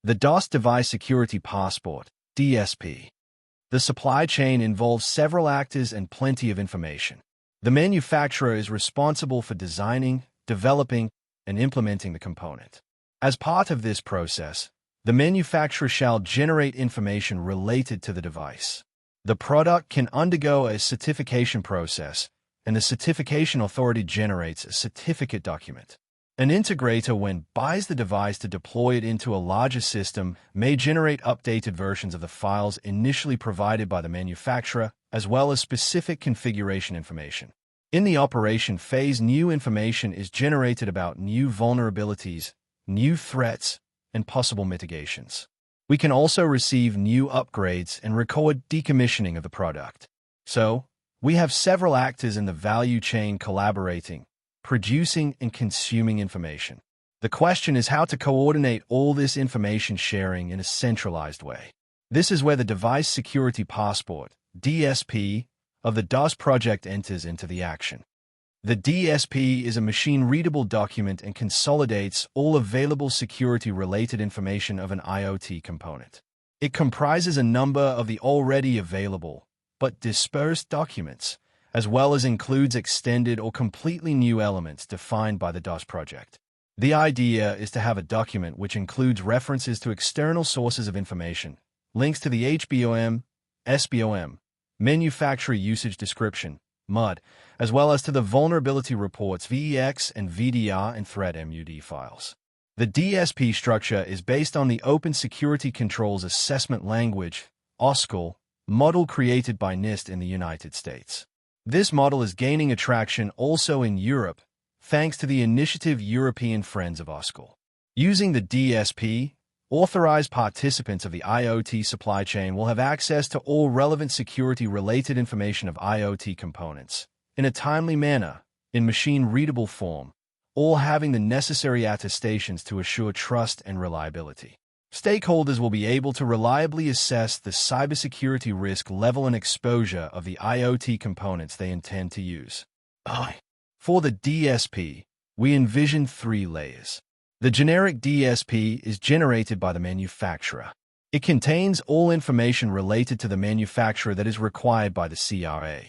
The DOSS Device Security Passport, DSP. The supply chain involves several actors and plenty of information. The manufacturer is responsible for designing, developing, and implementing the component. As part of this process, the manufacturer shall generate information related to the device. The product can undergo a certification process, and the certification authority generates a certificate document. An integrator, when buys the device to deploy it into a larger system, may generate updated versions of the files initially provided by the manufacturer, as well as specific configuration information. In the operation phase, new information is generated about new vulnerabilities, new threats, and possible mitigations. We can also receive new upgrades and record decommissioning of the product. So, we have several actors in the value chain collaborating, producing and consuming information. The question is how to coordinate all this information sharing in a centralized way. This is where the Device Security Passport, DSP, of the DOSS project enters into the action. The DSP is a machine-readable document and consolidates all available security-related information of an IoT component. It comprises a number of the already available, but dispersed documents, as well as includes extended or completely new elements defined by the DOSS project. The idea is to have a document which includes references to external sources of information, links to the HBOM, SBOM, manufacturer usage description, MUD, as well as to the vulnerability reports VEX and VDR and threat MUD files. The DSP structure is based on the Open Security Controls Assessment Language, OSCAL, model created by NIST in the United States. This model is gaining attraction also in Europe, thanks to the initiative European Friends of OSCAL. Using the DSP, authorized participants of the IoT supply chain will have access to all relevant security-related information of IoT components, in a timely manner, in machine-readable form, all having the necessary attestations to assure trust and reliability. Stakeholders will be able to reliably assess the cybersecurity risk level and exposure of the IoT components they intend to use. For the DSP, we envision 3 layers. The generic DSP is generated by the manufacturer. It contains all information related to the manufacturer that is required by the CRA.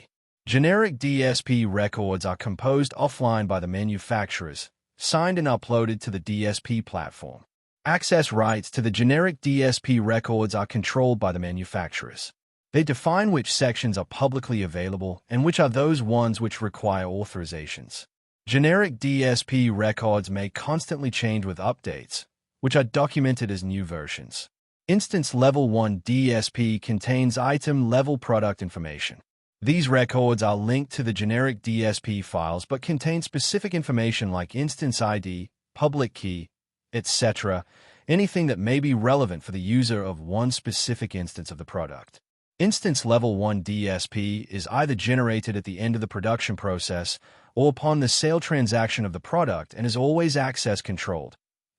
Generic DSP records are composed offline by the manufacturers, signed and uploaded to the DSP platform. Access rights to the generic DSP records are controlled by the manufacturers. They define which sections are publicly available and which are those ones which require authorizations. Generic DSP records may constantly change with updates, which are documented as new versions. Instance Level 1 DSP contains item-level product information. These records are linked to the generic DSP files but contain specific information like instance ID, public key, etc., anything that may be relevant for the user of one specific instance of the product. Instance Level 1 DSP is either generated at the end of the production process or upon the sale transaction of the product and is always access controlled.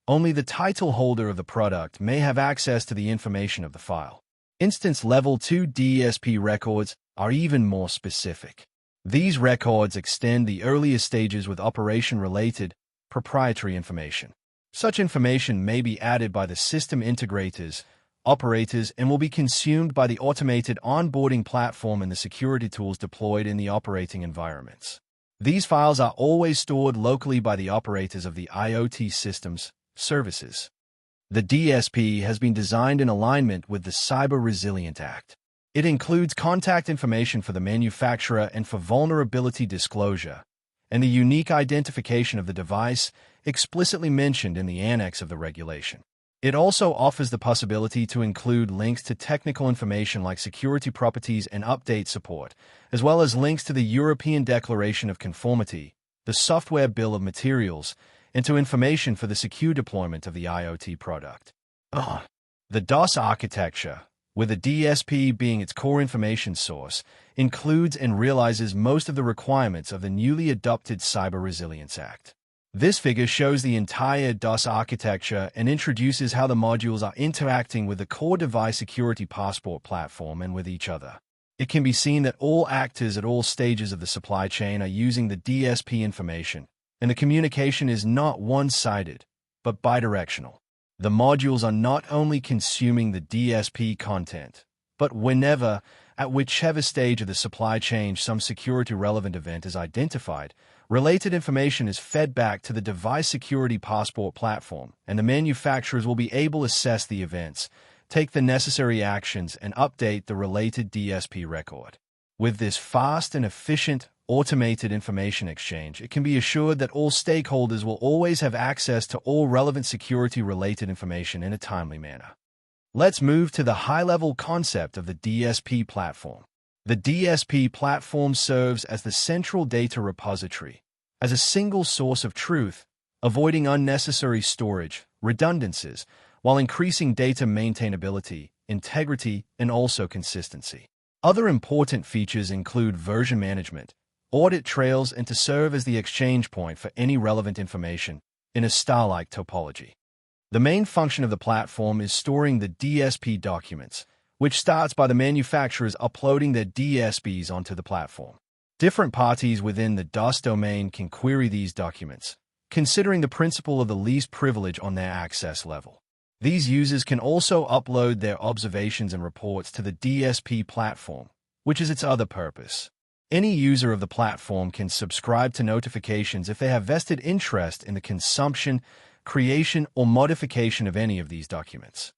Only the title holder of the product may have access to the information of the file. Instance Level 2 DSP records are even more specific. These records extend the earliest stages with operation-related, proprietary information. Such information may be added by the system integrators, operators, and will be consumed by the automated onboarding platform and the security tools deployed in the operating environments. These files are always stored locally by the operators of the IoT systems, services. The DSP has been designed in alignment with the Cyber Resilient Act. It includes contact information for the manufacturer and for vulnerability disclosure, and the unique identification of the device explicitly mentioned in the annex of the regulation. It also offers the possibility to include links to technical information like security properties and update support, as well as links to the European Declaration of Conformity, the Software Bill of Materials, and to information for the secure deployment of the IoT product. The DOSS architecture, with the DSP being its core information source, includes and realizes most of the requirements of the newly adopted Cyber Resilience Act. This figure shows the entire DOSS architecture and introduces how the modules are interacting with the core Device Security Passport platform and with each other. It can be seen that all actors at all stages of the supply chain are using the DSP information, and the communication is not one-sided, but bidirectional. The modules are not only consuming the DSP content, but whenever, at whichever stage of the supply chain some security-relevant event is identified, related information is fed back to the Device Security Passport platform, and the manufacturers will be able to assess the events, take the necessary actions, and update the related DSP record. With this fast and efficient, automated information exchange, it can be assured that all stakeholders will always have access to all relevant security-related information in a timely manner. Let's move to the high-level concept of the DSP platform. The DSP platform serves as the central data repository, as a single source of truth, avoiding unnecessary storage, redundancies, while increasing data maintainability, integrity, and also consistency. Other important features include version management, audit trails, and to serve as the exchange point for any relevant information in a star-like topology. The main function of the platform is storing the DSP documents, which starts by the manufacturers uploading their DSPs onto the platform. Different parties within the DOSS domain can query these documents, considering the principle of the least privilege on their access level. These users can also upload their observations and reports to the DSP platform, which is its other purpose. Any user of the platform can subscribe to notifications if they have vested interest in the consumption, creation, or modification of any of these documents.